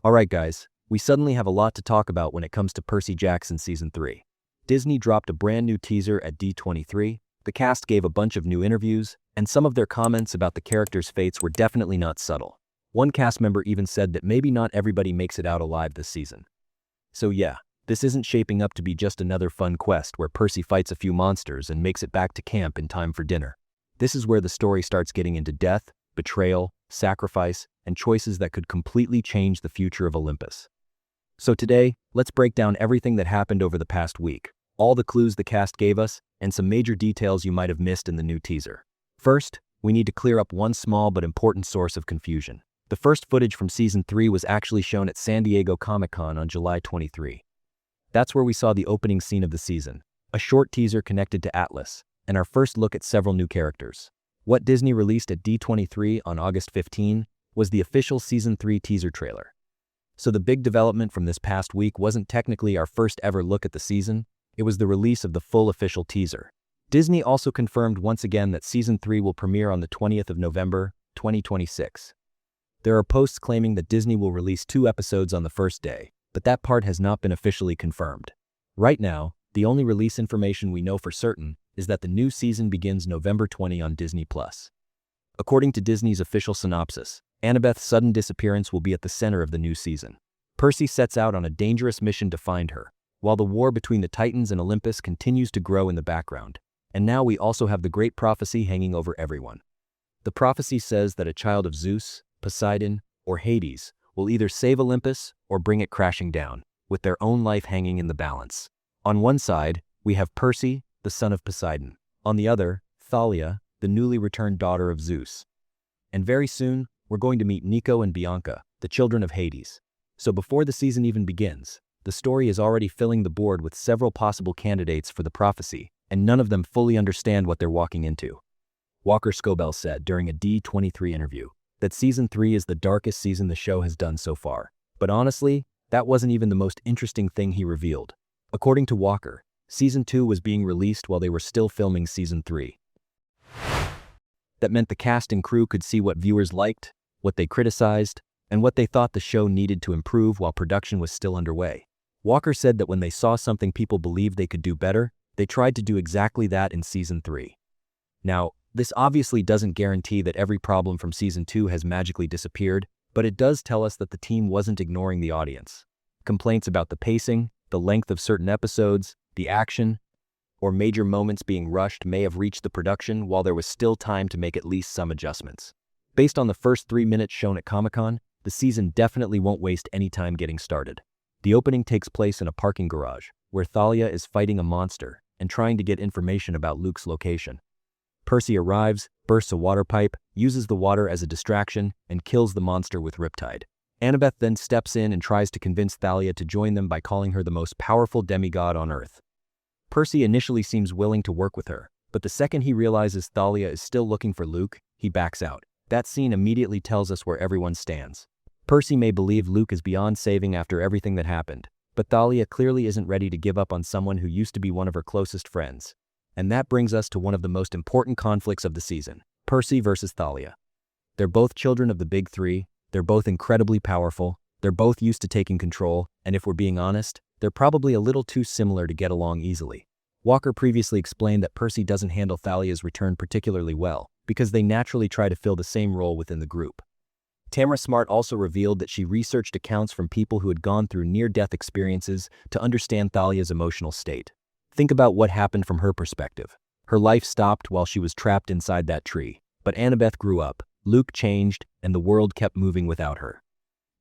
Alright guys, we suddenly have a lot to talk about when it comes to Percy Jackson Season 3. Disney dropped a brand new teaser at D23, the cast gave a bunch of new interviews, and some of their comments about the characters' fates were definitely not subtle. One cast member even said that maybe not everybody makes it out alive this season. So yeah, this isn't shaping up to be just another fun quest where Percy fights a few monsters and makes it back to camp in time for dinner. This is where the story starts getting into death, betrayal, sacrifice, and choices that could completely change the future of Olympus. So today, let's break down everything that happened over the past week, all the clues the cast gave us, and some major details you might have missed in the new teaser. First, we need to clear up one small but important source of confusion. The first footage from Season 3 was actually shown at San Diego Comic-Con on July 23. That's where we saw the opening scene of the season, a short teaser connected to Atlas, and our first look at several new characters. What Disney released at D23 on August 15 was the official Season 3 teaser trailer. So the big development from this past week wasn't technically our first ever look at the season, it was the release of the full official teaser. Disney also confirmed once again that Season 3 will premiere on the 20th of November, 2026. There are posts claiming that Disney will release 2 episodes on the first day, but that part has not been officially confirmed. Right now, the only release information we know for certain is that the new season begins November 20 on Disney+. According to Disney's official synopsis, Annabeth's sudden disappearance will be at the center of the new season. Percy sets out on a dangerous mission to find her, while the war between the Titans and Olympus continues to grow in the background. And now we also have the great prophecy hanging over everyone. The prophecy says that a child of Zeus, Poseidon, or Hades will either save Olympus or bring it crashing down, with their own life hanging in the balance. On one side, we have Percy, the son of Poseidon. On the other, Thalia, the newly returned daughter of Zeus. And very soon, we're going to meet Nico and Bianca, the children of Hades. So before the season even begins, the story is already filling the board with several possible candidates for the prophecy, and none of them fully understand what they're walking into. Walker Scobell said during a D23 interview that Season 3 is the darkest season the show has done so far. But honestly, that wasn't even the most interesting thing he revealed. According to Walker, Season 2 was being released while they were still filming Season 3. That meant the cast and crew could see what viewers liked, what they criticized, and what they thought the show needed to improve while production was still underway. Walker said that when they saw something people believed they could do better, they tried to do exactly that in Season 3. Now, this obviously doesn't guarantee that every problem from Season 2 has magically disappeared, but it does tell us that the team wasn't ignoring the audience. Complaints about the pacing, the length of certain episodes, the action, or major moments being rushed may have reached the production while there was still time to make at least some adjustments. Based on the first 3 minutes shown at Comic-Con, the season definitely won't waste any time getting started. The opening takes place in a parking garage, where Thalia is fighting a monster and trying to get information about Luke's location. Percy arrives, bursts a water pipe, uses the water as a distraction, and kills the monster with Riptide. Annabeth then steps in and tries to convince Thalia to join them by calling her the most powerful demigod on Earth. Percy initially seems willing to work with her, but the second he realizes Thalia is still looking for Luke, he backs out. That scene immediately tells us where everyone stands. Percy may believe Luke is beyond saving after everything that happened, but Thalia clearly isn't ready to give up on someone who used to be one of her closest friends. And that brings us to one of the most important conflicts of the season, Percy versus Thalia. They're both children of the Big Three, they're both incredibly powerful, they're both used to taking control, and if we're being honest, they're probably a little too similar to get along easily. Walker previously explained that Percy doesn't handle Thalia's return particularly well, because they naturally try to fill the same role within the group. Tamara Smart also revealed that she researched accounts from people who had gone through near-death experiences to understand Thalia's emotional state. Think about what happened from her perspective. Her life stopped while she was trapped inside that tree, but Annabeth grew up, Luke changed, and the world kept moving without her.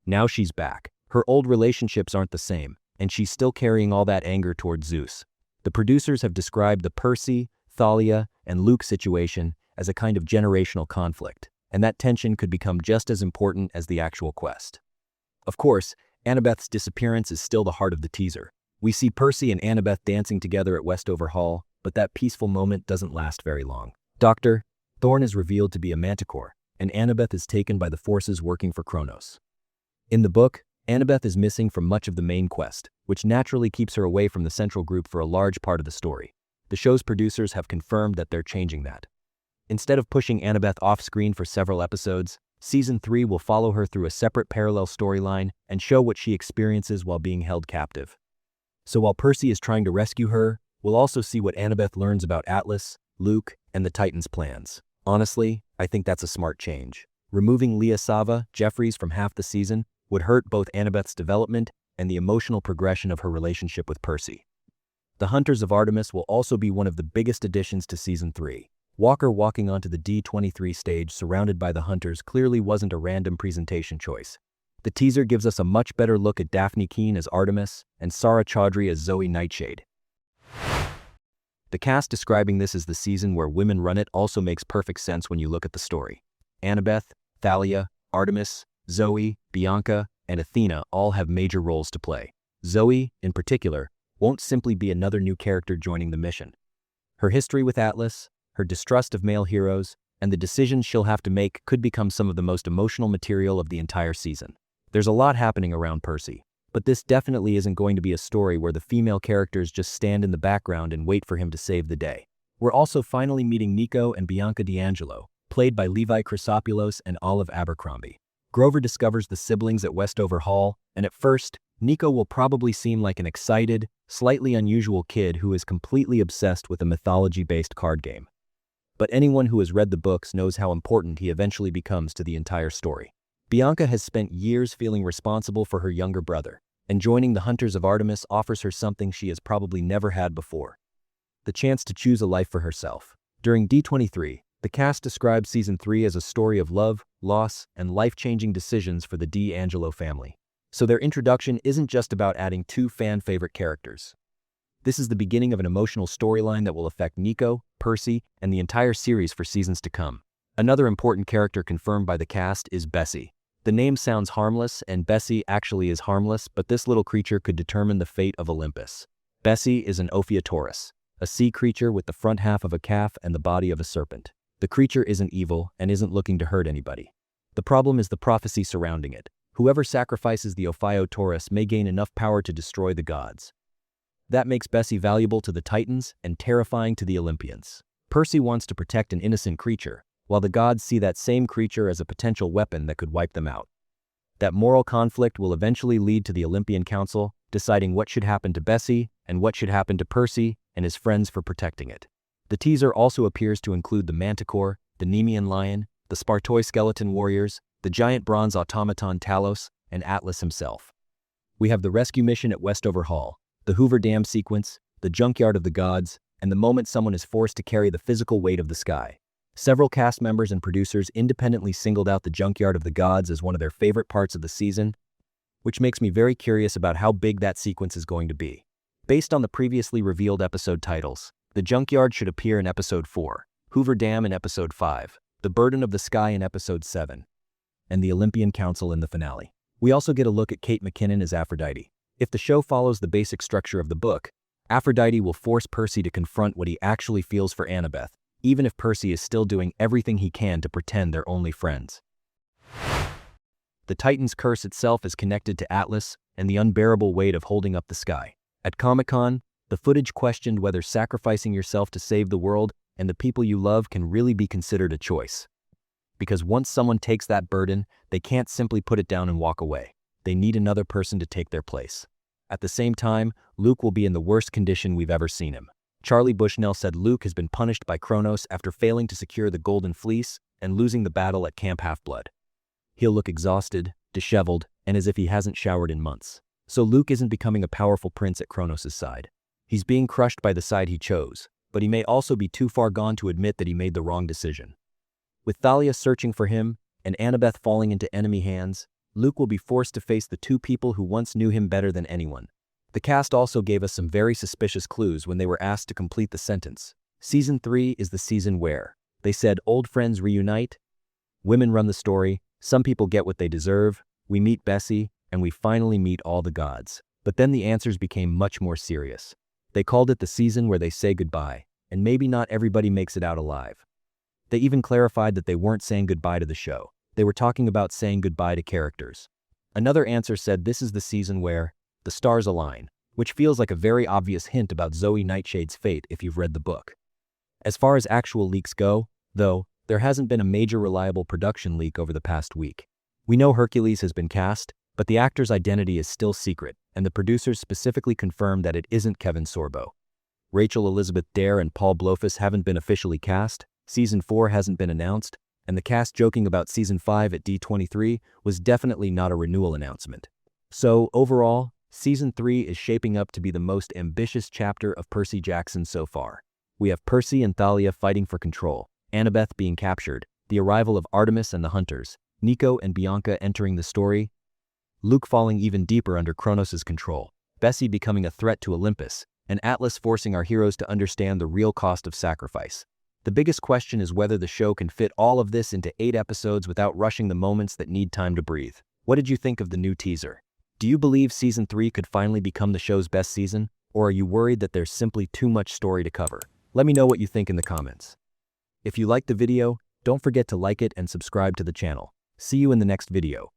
Now she's back. Her old relationships aren't the same, and she's still carrying all that anger toward Zeus. The producers have described the Percy, Thalia, and Luke situation as a kind of generational conflict, and that tension could become just as important as the actual quest. Of course, Annabeth's disappearance is still the heart of the teaser. We see Percy and Annabeth dancing together at Westover Hall, but that peaceful moment doesn't last very long. Dr. Thorne is revealed to be a manticore, and Annabeth is taken by the forces working for Kronos. In the book, Annabeth is missing from much of the main quest, which naturally keeps her away from the central group for a large part of the story. The show's producers have confirmed that they're changing that. Instead of pushing Annabeth off-screen for several episodes, Season 3 will follow her through a separate parallel storyline and show what she experiences while being held captive. So while Percy is trying to rescue her, we'll also see what Annabeth learns about Atlas, Luke, and the Titans' plans. Honestly, I think that's a smart change. Removing Leah Sava, Jeffries from half the season would hurt both Annabeth's development and the emotional progression of her relationship with Percy. The Hunters of Artemis will also be one of the biggest additions to Season 3. Walker walking onto the D23 stage surrounded by the Hunters clearly wasn't a random presentation choice. The teaser gives us a much better look at Daphne Keane as Artemis and Sarah Chaudhry as Zoe Nightshade. The cast describing this as the season where women run it also makes perfect sense when you look at the story. Annabeth, Thalia, Artemis, Zoe, Bianca, and Athena all have major roles to play. Zoe, in particular, won't simply be another new character joining the mission. Her history with Atlas, her distrust of male heroes, and the decisions she'll have to make could become some of the most emotional material of the entire season. There's a lot happening around Percy, but this definitely isn't going to be a story where the female characters just stand in the background and wait for him to save the day. We're also finally meeting Nico and Bianca D'Angelo, played by Levi Chrysopoulos and Olive Abercrombie. Grover discovers the siblings at Westover Hall, and at first, Nico will probably seem like an excited, slightly unusual kid who is completely obsessed with a mythology-based card game. But anyone who has read the books knows how important he eventually becomes to the entire story. Bianca has spent years feeling responsible for her younger brother, and joining the Hunters of Artemis offers her something she has probably never had before: the chance to choose a life for herself. During D23, the cast described Season 3 as a story of love, loss, and life-changing decisions for the D'Angelo family. So their introduction isn't just about adding two fan-favorite characters. This is the beginning of an emotional storyline that will affect Nico, Percy, and the entire series for seasons to come. Another important character confirmed by the cast is Bessie. The name sounds harmless, and Bessie actually is harmless, but this little creature could determine the fate of Olympus. Bessie is an Ophiutorus, a sea creature with the front half of a calf and the body of a serpent. The creature isn't evil and isn't looking to hurt anybody. The problem is the prophecy surrounding it. Whoever sacrifices the Ophiutorus may gain enough power to destroy the gods. That makes Bessie valuable to the Titans and terrifying to the Olympians. Percy wants to protect an innocent creature, while the gods see that same creature as a potential weapon that could wipe them out. That moral conflict will eventually lead to the Olympian Council deciding what should happen to Bessie and what should happen to Percy and his friends for protecting it. The teaser also appears to include the Manticore, the Nemean Lion, the Spartoi Skeleton Warriors, the giant bronze automaton Talos, and Atlas himself. We have the rescue mission at Westover Hall, the Hoover Dam sequence, the junkyard of the gods, and the moment someone is forced to carry the physical weight of the sky. Several cast members and producers independently singled out the junkyard of the gods as one of their favorite parts of the season, which makes me very curious about how big that sequence is going to be. Based on the previously revealed episode titles, the junkyard should appear in Episode 4, Hoover Dam in Episode 5, the Burden of the Sky in Episode 7, and the Olympian Council in the finale. We also get a look at Kate McKinnon as Aphrodite. If the show follows the basic structure of the book, Aphrodite will force Percy to confront what he actually feels for Annabeth, even if Percy is still doing everything he can to pretend they're only friends. The Titan's curse itself is connected to Atlas and the unbearable weight of holding up the sky. At Comic-Con, the footage questioned whether sacrificing yourself to save the world and the people you love can really be considered a choice. Because once someone takes that burden, they can't simply put it down and walk away. They need another person to take their place. At the same time, Luke will be in the worst condition we've ever seen him. Charlie Bushnell said Luke has been punished by Kronos after failing to secure the Golden Fleece and losing the battle at Camp Half-Blood. He'll look exhausted, disheveled, and as if he hasn't showered in months. So Luke isn't becoming a powerful prince at Kronos' side. He's being crushed by the side he chose, but he may also be too far gone to admit that he made the wrong decision. With Thalia searching for him and Annabeth falling into enemy hands, Luke will be forced to face the two people who once knew him better than anyone. The cast also gave us some very suspicious clues when they were asked to complete the sentence. Season 3 is the season where, they said, old friends reunite, women run the story, some people get what they deserve, we meet Bessie, and we finally meet all the gods. But then the answers became much more serious. They called it the season where they say goodbye, and maybe not everybody makes it out alive. They even clarified that they weren't saying goodbye to the show. They were talking about saying goodbye to characters. Another answer said this is the season where the stars align, which feels like a very obvious hint about Zoe Nightshade's fate if you've read the book. As far as actual leaks go, though, There hasn't been a major reliable production leak over the past week. We know Hercules has been cast, but the actor's identity is still secret, and the producers specifically confirmed that it isn't Kevin Sorbo. Rachel Elizabeth Dare and Paul Blofeld haven't been officially cast, Season 4 hasn't been announced, and the cast joking about Season 5 at D23 was definitely not a renewal announcement. So, overall, Season 3 is shaping up to be the most ambitious chapter of Percy Jackson so far. We have Percy and Thalia fighting for control, Annabeth being captured, the arrival of Artemis and the Hunters, Nico and Bianca entering the story, Luke falling even deeper under Kronos' control, Bessie becoming a threat to Olympus, and Atlas forcing our heroes to understand the real cost of sacrifice. The biggest question is whether the show can fit all of this into 8 episodes without rushing the moments that need time to breathe. What did you think of the new teaser? Do you believe Season 3 could finally become the show's best season, or are you worried that there's simply too much story to cover? Let me know what you think in the comments. If you liked the video, don't forget to like it and subscribe to the channel. See you in the next video.